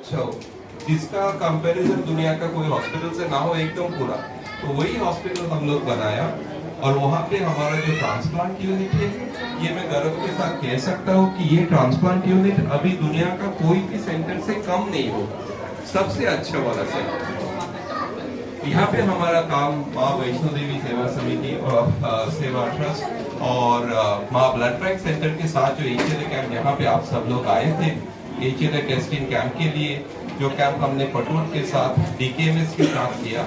अच्छा हो, जिसका कंपैरिजन दुनिया का कोई हॉस्पिटल से ना हो, एकदम पूरा। तो वही हॉस्पिटल हम लोग बनाया और वहाँ पे हमारा जो ट्रांसप्लांट यूनिट है, ये मैं गर्व के साथ कह सकता हूँ कि ये ट्रांसप्लांट यूनिट अभी दुनिया का कोई भी सेंटर से कम नहीं होगा, सबसे अच्छा वाला सेंटर। यहाँ पे हमारा काम माँ वैष्णो देवी सेवा समिति और सेवा ट्रस्ट और माँ ब्लड बैंक सेंटर के साथ जो एचएलए कैंप, यहाँ पे आप सब लोग आए थे एचएलए टेस्टिंग कैंप के लिए, जो कैंप हमने पटोट के साथ डीकेएमएस के साथ किया,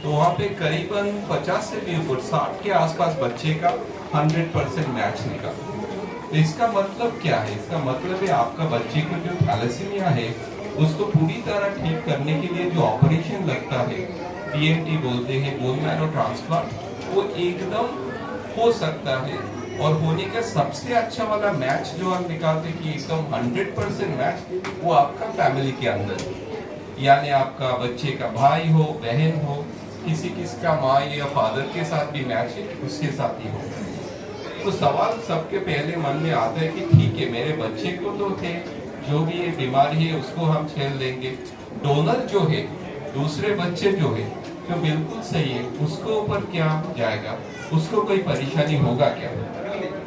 तो वहाँ पे करीबन 50 से भी ऊपर 60 के आसपास बच्चे का 100% मैच निकला। तो इसका मतलब क्या है? इसका मतलब है आपका बच्चे को जो थैलेसीमिया है उसको पूरी तरह ठीक करने के लिए जो ऑपरेशन लगता है, पीएमटी बोलते हैं, बोन मैरो ट्रांसप्लांट, वो एकदम हो सकता है। और होने का सबसे अच्छा वाला मैच जो हम निकालते कि एकदम 100% मैच, वो आपका फैमिली के अंदर, यानी आपका बच्चे का भाई हो, बहन हो, किसी का माँ या फादर के साथ भी मैच है, उसके साथ ही हो। तो सवाल सबके पहले मन में आता है कि ठीक है, मेरे बच्चे को तो थे, जो भी ये बीमारी है उसको हम झेल लेंगे, डोनर जो है, दूसरे बच्चे जो है जो बिल्कुल सही है, उसको ऊपर क्या जाएगा, उसको कोई परेशानी होगा क्या?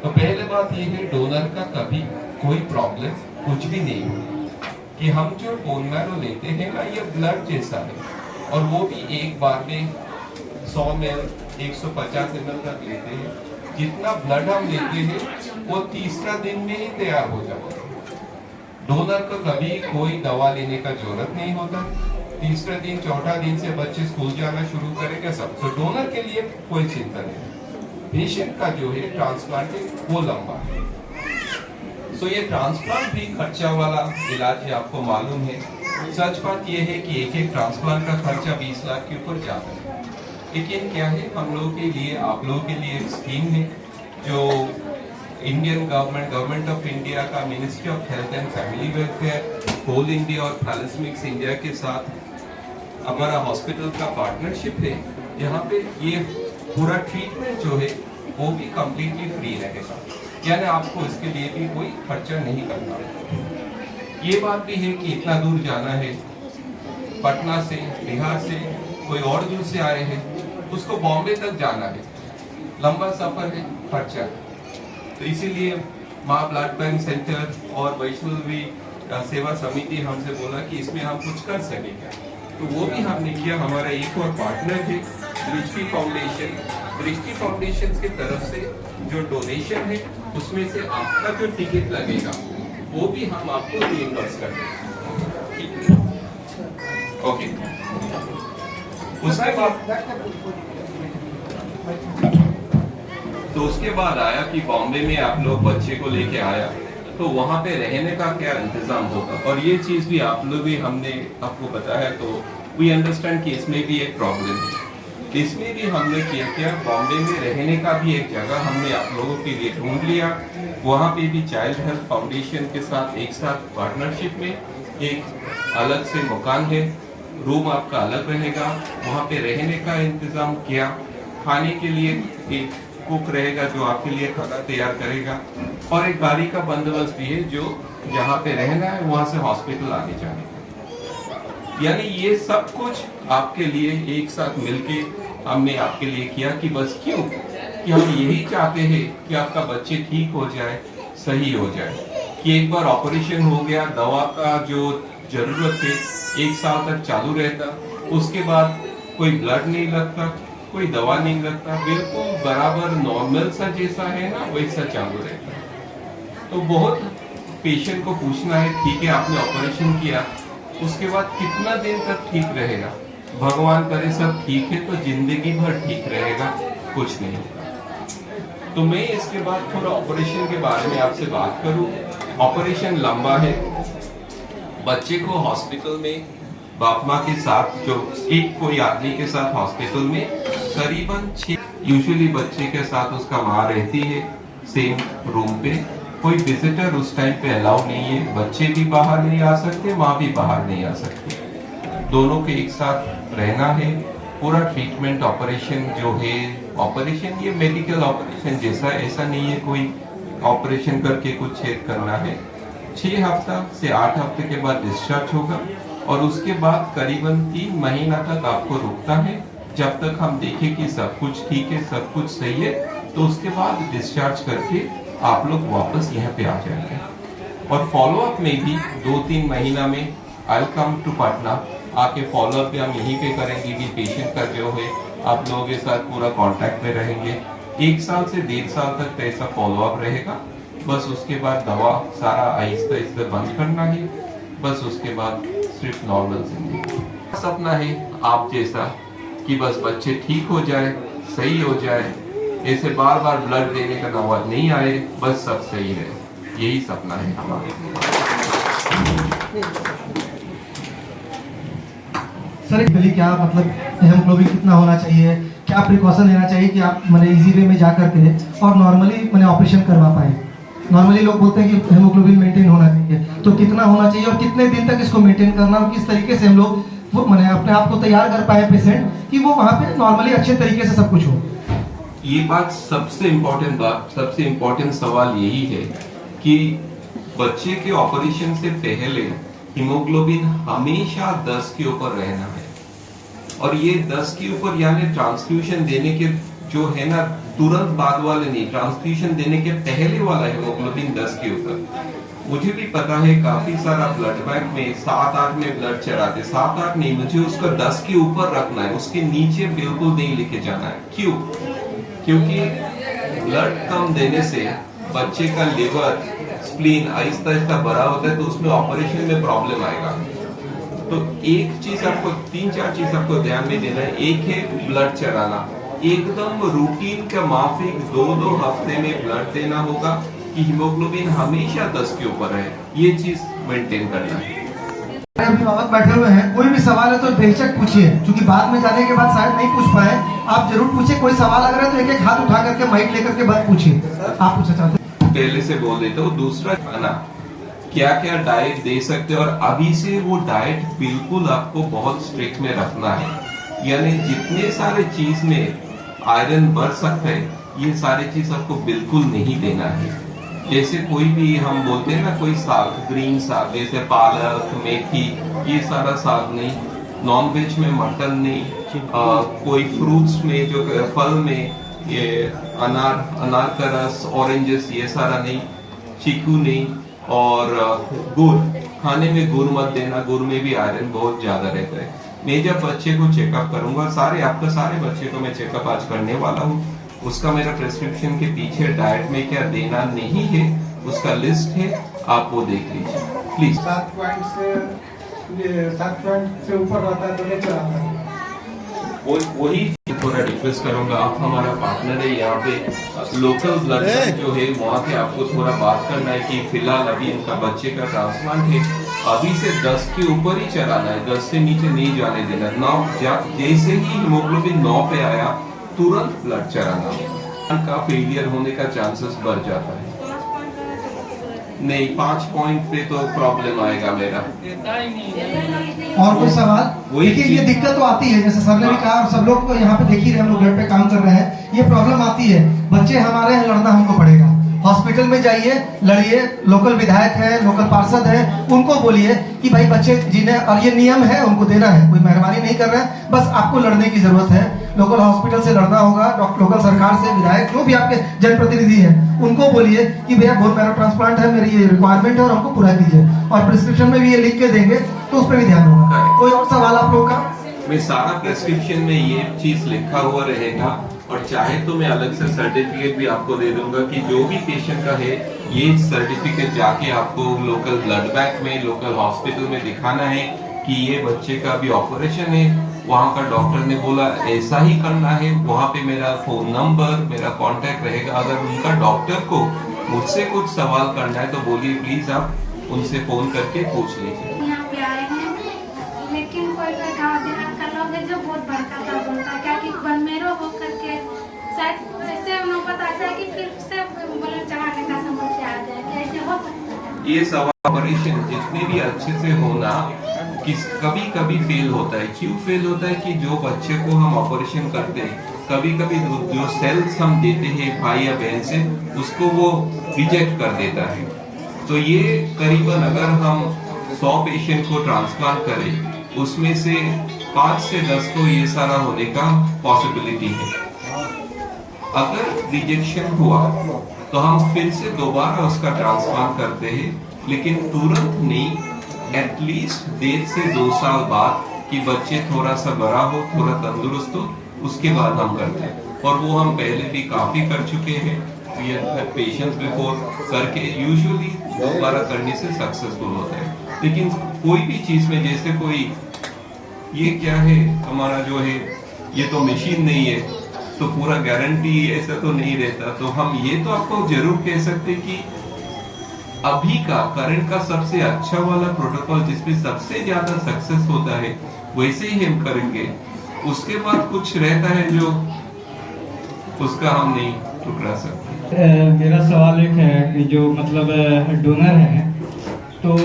तो पहले बात ये है, डोनर का कभी कोई प्रॉब्लम कुछ भी नहीं होगा कि हम जो बोन मैरो लेते हैं ना, ये ब्लड जैसा है, और वो भी एक बार में 100 ml 150 ml तक लेते हैं। जितना ब्लड हम लेते हैं वो तीसरा दिन में ही तैयार हो जाता है। डोनर को कभी कोई दवा लेने का जरूरत नहीं होता। तीसरा दिन, चौथा दिन से बच्चे स्कूल जाना शुरू करेंगे सब। तो डोनर के लिए कोई चिंता नहीं। पेशेंट का जो है ट्रांसप्लांट वो लंबा है। सो ये ट्रांसप्लांट भी खर्चा वाला इलाज है, आपको मालूम है। सच बात यह है कि एक ट्रांसप्लांट का खर्चा 20 लाख के ऊपर जाता है। लेकिन क्या है, हम लोगों के लिए, आप लोगों के लिए एक स्कीम है जो इंडियन गवर्नमेंट ऑफ इंडिया का ministry of health and family welfare, whole India और थैलेसीमिक्स इंडिया के साथ हमारा हॉस्पिटल का पार्टनरशिप है। यहाँ पे ये पूरा ट्रीटमेंट जो है वो भी कंप्लीटली फ्री रहेगा, यानी आपको इसके लिए भी कोई खर्चा नहीं करना। ये बात भी है कि इतना दूर जाना है, पटना से, बिहार से, कोई और दूर से आए हैं, उसको बॉम्बे तक जाना है, लंबा सफर है, खर्चा है। तो इसीलिए माँ ब्लड बैंक सेंटर और वैष्णो देवी सेवा समिति हमसे बोला कि इसमें हम कुछ कर सकेंगे, तो वो भी हमने किया। हमारा एक और पार्टनर है दृष्टि फाउंडेशन। दृष्टि फाउंडेशन की तरफ से जो डोनेशन है उसमें से आपका जो टिकट लगेगा वो भी हम आपको रिइंबर्स कर देंगे। ओके, उसके बाद आया कि बॉम्बे में आप लोग बच्चे को लेके आया, तो वहाँ पे रहने का क्या इंतजाम होगा, और ये चीज भी आप लोग भी हमने आपको बताया, तो वी अंडरस्टैंड कि इसमें भी एक प्रॉब्लम है। इसमें भी हमने क्या बॉम्बे में रहने का भी एक जगह हमने आप लोगों के लिए ढूंढ लिया। वहाँ पे भी चाइल्ड हेल्थ फाउंडेशन के साथ एक साथ पार्टनरशिप में एक अलग से मकान है, रूम आपका अलग रहेगा, वहाँ पे रहने का इंतजाम किया। खाने के लिए एक कुक रहेगा जो आपके लिए खाना तैयार करेगा, और एक गाड़ी का बंदोबस्त भी है जो जहाँ पे रहना है वहाँ से हॉस्पिटल आने जाने का। यानी ये सब कुछ आपके लिए एक साथ मिलके हमने आपके लिए किया। कि बस क्यों कि हम यही चाहते हैं कि आपका बच्चे ठीक हो जाए, सही हो जाए, कि एक बार ऑपरेशन हो गया, दवा का जो जरूरत है 1 साल तक चालू रहता, उसके बाद कोई ब्लड नहीं लगता, कोई दवा नहीं लगता, बिल्कुल बराबर नॉर्मल सा जैसा है ना वैसा चालू रहता। तो बहुत पेशेंट को पूछना है, ठीक है आपने ऑपरेशन किया, उसके बाद कितना दिन तक ठीक रहेगा? भगवान करे सब ठीक है तो जिंदगी भर ठीक रहेगा, कुछ नहीं। तो मैं इसके बाद थोड़ा ऑपरेशन के बारे में आपसे बात करूं। ऑपरेशन लंबा है। बच्चे को हॉस्पिटल में बाप माँ के साथ, जो एक कोई आदमी के साथ हॉस्पिटल में करीबन 6, यूजुअली बच्चे के साथ उसका माँ रहती है सेम रूम पे। कोई विजिटर उस टाइम पे अलाउ नहीं है, बच्चे भी बाहर नहीं आ सकते, माँ भी बाहर नहीं आ सकती, दोनों के एक साथ रहना है। पूरा ट्रीटमेंट ऑपरेशन जो है, ऑपरेशन ये मेडिकल ऑपरेशन जैसा, ऐसा नहीं है कोई ऑपरेशन करके कुछ छेद करना है। 6 हफ्ता से 8 हफ्ते के बाद डिस्चार्ज होगा और उसके बाद करीबन 3 महीना तक आपको रुकना है, जब तक हम देखें कि सब कुछ ठीक है, सब कुछ सही है, तो उसके बाद डिस्चार्ज करके आप लोग वापस यहाँ पे आ जाएंगे। और फॉलोअप में भी 2-3 महीना में आई कम टू पटना, आके फॉलोअप भी हम यहीं पे करेंगे कि पेशेंट का जो है आप लोगों के साथ पूरा कांटेक्ट में रहेंगे। 1 साल से 1.5 साल तक ऐसा फॉलोअप रहेगा। बस उसके बाद दवा सारा आहिस्ता आहिस्ता बंद करना है, बस उसके बाद सिर्फ नॉर्मल जिंदगी। सपना है आप जैसा कि बस बच्चे ठीक हो जाए, सही हो जाए, ऐसे बार बार ब्लड देने का नौबत नहीं आए, बस सब सही रहे, यही सपना है हमारा। सर एक्चुअली क्या मतलब हेमोग्लोबिन कितना होना चाहिए, क्या प्रिकॉशन लेना चाहिए कि आप मैंने इजी वे में जा करके और नॉर्मली मैंने ऑपरेशन करवा पाए। नॉर्मली लोग बोलते हैं कि हेमोग्लोबिन मेंटेन होना चाहिए, तो कितना होना चाहिए और कितने दिन तक इसको मेंटेन करना और किस तरीके से हम लोग मैंने अपने आप को तैयार कर पाए पेशेंट कि वो वहाँ पे नॉर्मली अच्छे तरीके से सब कुछ हो। ये बात, सबसे इम्पोर्टेंट सवाल यही है कि बच्चे के ऑपरेशन से पहले हीमोग्लोबिन हमेशा 10 के ऊपर रहना है। और ये 10 के ऊपर यानी ट्रांसफ्यूजन देने के जो है ना, तुरंत बाद वाले नहीं, ट्रांसफ्यूजन देने के पहले वाला हीमोग्लोबिन 10 के ऊपर। मुझे भी पता है काफी सारा ब्लड बैंक में 7-8 में ब्लड चढ़ाते, 7-8 नहीं, मुझे उसका 10 के ऊपर रखना है, उसके नीचे बिल्कुल नहीं लेके जाना है। क्यों? क्योंकि ब्लड कम देने से बच्चे का लिवर, स्प्लीन आहिस्ता आहिस्ता बड़ा होता है, तो उसमें ऑपरेशन में प्रॉब्लम आएगा। तो एक चीज आपको, 3-4 चीज आपको ध्यान में देना है। एक है ब्लड चढ़ाना, एकदम रूटीन का माफिक 2-2 हफ्ते में ब्लड देना होगा कि हीमोग्लोबिन हमेशा 10 के ऊपर है, ये चीज मेंटेन करना है। अभिभावक बैठे हुए हैं, कोई भी सवाल है तो बेशक पूछिए, क्योंकि बाद में जाने के बाद शायद नहीं पूछ पाए, आप जरूर पूछिए। कोई सवाल अगर है तो एक-एक हाथ उठा करके माइक लेकर के बात पूछिए। आप पूछना चाहते हैं? पहले से बोल देता हूँ। दूसरा, खाना क्या क्या डाइट दे सकते हैं, और अभी से वो डाइट बिल्कुल आपको बहुत स्ट्रिक्ट में रखना है। यानी जितने सारे चीज में आयरन बढ़ सकता है, ये सारी चीज आपको बिल्कुल नहीं देना है। जैसे कोई भी हम बोलते हैं ना, कोई साग, ग्रीन साग जैसे पालक, मेथी, ये सारा साग नहीं। नॉन वेज में मटन नहीं, कोई फ्रूट्स में जो फल में ये अनार का रस, ऑरेंजेस, ये सारा नहीं, चीकू नहीं, और गुड़, खाने में गुड़ मत देना, गुड़ में भी आयरन बहुत ज्यादा रहता है। मैं जब बच्चे को चेकअप करूंगा, सारे बच्चे को मैं चेकअप आज करने वाला हूँ, उसका मेरा प्रेस्क्रिप्शन के पीछे डाइट में क्या देना नहीं है उसका लिस्ट है, आप वो देख लीजिए प्लीज। 7 पॉइंट से ऊपर रहता है तो नहीं चलाता। वही थोड़ा रिक्वेस्ट करूंगा, आप हमारा पार्टनर है यहाँ पे, लोकल ब्लड बैंक जो है वहाँ पे आपको थोड़ा बात करना है कि फिलहाल अभी इनका बच्चे का ट्रांसप्लांट है, अभी से 10 के ऊपर ही चलाना है, 10 से नीचे नहीं जाने देना। 9 जैसे ही हीमोग्लोबिन 9 पे आया, तुरंत ब्लड चढ़ाना का फेलियर होने का चांसेस बढ़ जाता है। नहीं, 5 पॉइंट पे तो प्रॉब्लम आएगा मेरा। और कोई सवाल? देखिए ये दिक्कत तो आती है, जैसे सर ने भी कहा और सब लोग को यहाँ पे देख ही रहे, हम लोग घर पे काम कर रहे हैं, ये प्रॉब्लम आती है। बच्चे हमारे हैं, लड़ना हमको पड़ेगा। हॉस्पिटल में जाइए, लड़िए, लोकल विधायक है, लोकल पार्षद है, उनको बोलिए कि भाई बच्चे जिन्हें, और ये नियम है, उनको देना है, कोई मेहरबानी नहीं कर रहा है, बस आपको लड़ने की जरूरत है। लोकल हॉस्पिटल से लड़ना होगा, लोकल सरकार से, विधायक जो भी आपके जनप्रतिनिधि हैं, उनको बोलिए कि भैया बोन मैरो ट्रांसप्लांट है, मेरी ये रिक्वायरमेंट है और हमको पूरा कीजिए, और प्रिस्क्रिप्शन में भी ये लिख के देंगे तो उस पर भी ध्यान होगा। कोई और सवाल आप लोगों का? मैं सारा प्रेस्क्रिप्शन में ये चीज लिखा हुआ रहेगा, और चाहे तो मैं अलग से सर्टिफिकेट भी आपको दे दूंगा कि जो भी पेशेंट का है, ये सर्टिफिकेट जाके आपको लोकल ब्लड बैंक में, लोकल हॉस्पिटल में दिखाना है कि ये बच्चे का भी ऑपरेशन है, वहाँ का डॉक्टर ने बोला ऐसा ही करना है, वहाँ पे मेरा फोन नंबर, मेरा कांटेक्ट रहेगा। अगर उनका डॉक्टर को मुझसे कुछ सवाल करना है तो बोलिए, प्लीज आप उनसे फोन करके पूछ लीजिए। यहाँ पे आए हैं, लेकिन कोई बैठा का लोग है जो बहुत भड़काता बोलता क्या कि बनमेरो हो करके शायद ऐसे नौबत आ जाए कि फिर से ब्लड चढ़ाने का समस्या आ जाए, कैसे हो सकता है? ये सवाल, ऑपरेशन जितने भी अच्छे से होना, कभी कभी फेल होता है। क्यों फेल होता है? कि जो बच्चे को हम ऑपरेशन करते हैं, कभी कभी जो सेल्स हम देते हैं भाई या बहन से, उसको वो रिजेक्ट कर देता है। तो ये करीबन अगर हम 100 पेशेंट को ट्रांसप्लांट करें उसमें से 5 से 10 को ये सारा होने का पॉसिबिलिटी है। अगर रिजेक्शन हुआ तो हम फिर से दोबारा उसका ट्रांसप्लांट करते हैं, लेकिन तुरंत नहीं, एटलीस्ट 1.5 से 2 साल बाद कि बच्चे थोड़ा सा बड़ा हो, थोड़ा तंदुरुस्त हो, उसके बाद हम करते हैं। और वो हम पहले भी काफी कर चुके हैं, पेशेंट्स बिफोर करके यूजुअली दोबारा करने से सक्सेसफुल होता है। लेकिन कोई भी चीज में जैसे कोई ये क्या है हमारा जो है ये तो मशीन नहीं है तो पूरा गारंटी ऐसा तो नहीं रहता। तो हम ये तो आपको जरूर कह सकते कि अभी का करंट का सबसे अच्छा वाला प्रोटोकॉल जिसमें सबसे ज्यादा सक्सेस होता है वैसे ही हम करेंगे। उसके बाद कुछ रहता है जो उसका हम नहीं टुकरा सकते। मेरा सवाल एक है कि जो मतलब डोनर है तो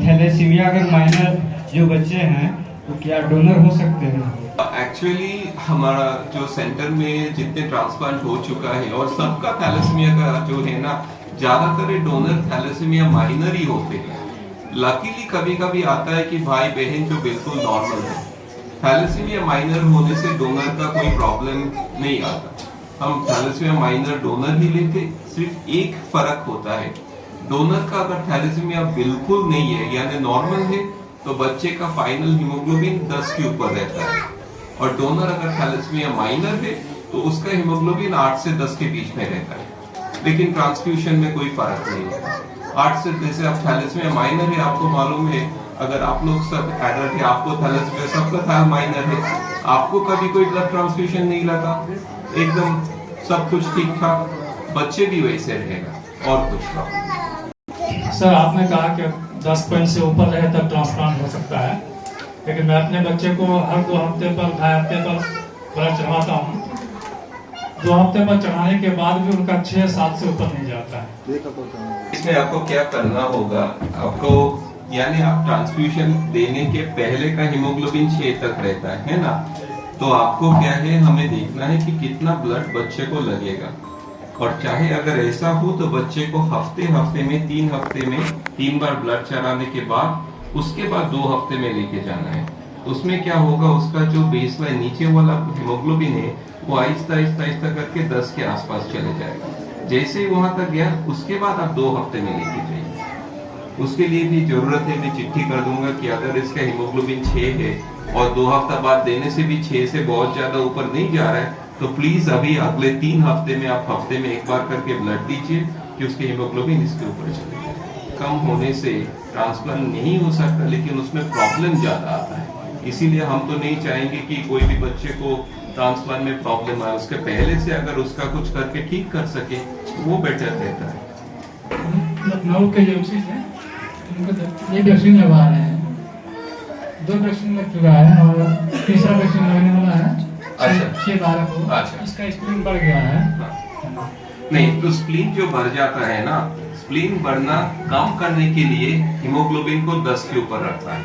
थैलेसीमिया अगर माइनर जो बच्चे हैं तो क्या डोनर हो सकते हैं? एक्चुअली हमारा जो सेंटर में जितने ट्रांसप्लांट हो चुका है और सबका थैलेसीमिया का जो है ना, ज्यादातर डोनर थैलेसीमिया माइनर ही होते हैं। लकीली कभी कभी आता है कि भाई बहन जो बिल्कुल नॉर्मल है, थैलेसीमिया माइनर होने से डोनर का कोई प्रॉब्लम नहीं आता। हम थैलेसीमिया माइनर डोनर ही लेते, सिर्फ एक फर्क होता है, डोनर का अगर थैलेसीमिया बिल्कुल नहीं है यानी नॉर्मल है तो बच्चे का फाइनल हीमोग्लोबिन 10 के ऊपर रहता है, और डोनर अगर थैलेसीमिया माइनर है तो उसका हीमोग्लोबिन 8 से 10 के बीच में रहता है। लेकिन ट्रांसफ्यूजन में कोई फर्क नहीं है। 8 से, जैसे आप थैलेसीमिया माइनर है, आपको मालूम है अगर आप लोग सब एडल्ट है, आपको थैलेसीमिया सबका थैल माइनर है, आपको कभी कोई ब्लड ट्रांसफ्यूजन नहीं लगा, एकदम सब कुछ ठीक ठाक, बच्चे भी वैसे रहेगा और कुछ प्रॉब्लम। सर आपने कहा कि 10 पॉइंट से ऊपर रहे तब ट्रांसप्लांट हो सकता है, लेकिन मैं अपने बच्चे को हर 2 हफ्ते पर 2.5 हफ्ते पर ब्लड चढ़ाता हूँ। 2 हफ्ते पर चढ़ाने के बाद भी उनका 6-7 से ऊपर नहीं जाता है। इसमें आपको क्या करना होगा, आपको यानी आप ट्रांसफ्यूजन देने के पहले का हीमोग्लोबिन 6 तक रहता है ना, तो आपको क्या है हमें देखना है कि कितना ब्लड बच्चे को लगेगा। और चाहे अगर ऐसा हो तो बच्चे को हफ्ते में 3 हफ्ते में 3 बार ब्लड चढ़ाने के बाद उसके बाद 2 हफ्ते में लेके जाना है। उसमें क्या होगा, उसका जो बेसलाइन नीचे वाला हीमोग्लोबिन है वो आहिस्ता करके 10 के आसपास चले जाएगा। जैसे ही वहां तक गया उसके बाद आप 2 हफ्ते में लेके जाइए। उसके लिए भी जरूरत है, मैं चिट्ठी कर दूंगा कि अगर इसका हीमोग्लोबिन 6 है और 2 हफ्ता बाद देने से भी 6 से बहुत ज्यादा ऊपर नहीं जा रहा है तो प्लीज अभी अगले 3 हफ्ते में आप हफ्ते में 1 बार करके ब्लड दीजिए कि उसके हीमोग्लोबिन इसके ऊपर चले जाए। कम होने से ट्रांसप्लांट नहीं हो सकता, लेकिन उसमें प्रॉब्लम ज्यादा आता है। इसीलिए हम तो नहीं चाहेंगे कि कोई भी बच्चे को ट्रांसप्लांट में प्रॉब्लम आए, उसके पहले से अगर उसका कुछ करके ठीक कर सके वो बेटर रहता है। लखनऊ के यूसी से ये वैक्सीन लगवा रहे हैं, 2 वैक्सीन लग चुका है और तीसरा वैक्सीन लगने वाला है। अच्छा। 6-12 को। अच्छा। इसका स्प्लिन बढ़ गया है। नहीं तो स्प्लीन जो बढ़ जाता है ना, स्प्लीन बढ़ना कम करने के लिए हीमोग्लोबिन को 10 के ऊपर रखना है,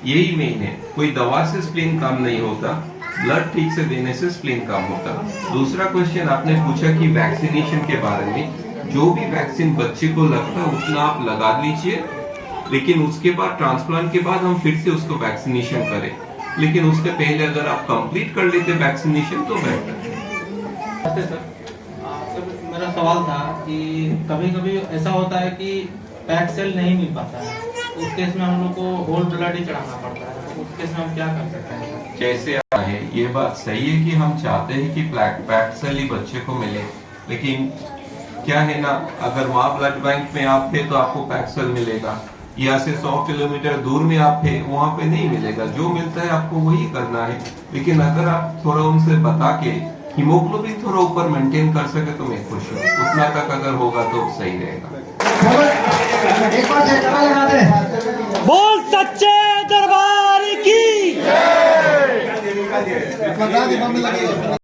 यही मेन है। कोई दवा से स्प्लीन कम नहीं होता, ब्लड ठीक से देने से स्प्लीन कम होता। दूसरा क्वेश्चन आपने पूछा कि वैक्सीनेशन के बारे में, जो भी वैक्सीन बच्चे को लगता है उतना आप लगा लीजिए, लेकिन उसके बाद ट्रांसप्लांट के बाद हम फिर से उसको वैक्सीनेशन करें, लेकिन उसके पहले अगर आप कंप्लीट कर लेते वैक्सीनेशन तो बेटर है। सर मेरा सवाल था कि कभी कभी ऐसा होता है कि पैक सेल नहीं मिल पाता है, उस केस में हम लोग को होल ब्लड ही चढ़ाना पड़ता है, उस केस में हम क्या कर सकते हैं? जैसे है ये बात सही है कि हम चाहते हैं कि पैक सेल ही बच्चे को मिले, लेकिन क्या है ना, अगर वहाँ ब्लड बैंक में आप थे तो आपको पैक सेल मिलेगा, यहाँ से 100 किलोमीटर दूर में आप थे वहाँ पे नहीं मिलेगा। जो मिलता है आपको वही करना है, लेकिन अगर आप थोड़ा उनसे बता के हीमोग्लोबिन थोड़ा ऊपर मेंटेन कर सके तो मैं खुश हूँ। उतना तक अगर होगा तो सही रहेगा। एक बार जयकारा लगा दे। बोल सच्चे दरबार की।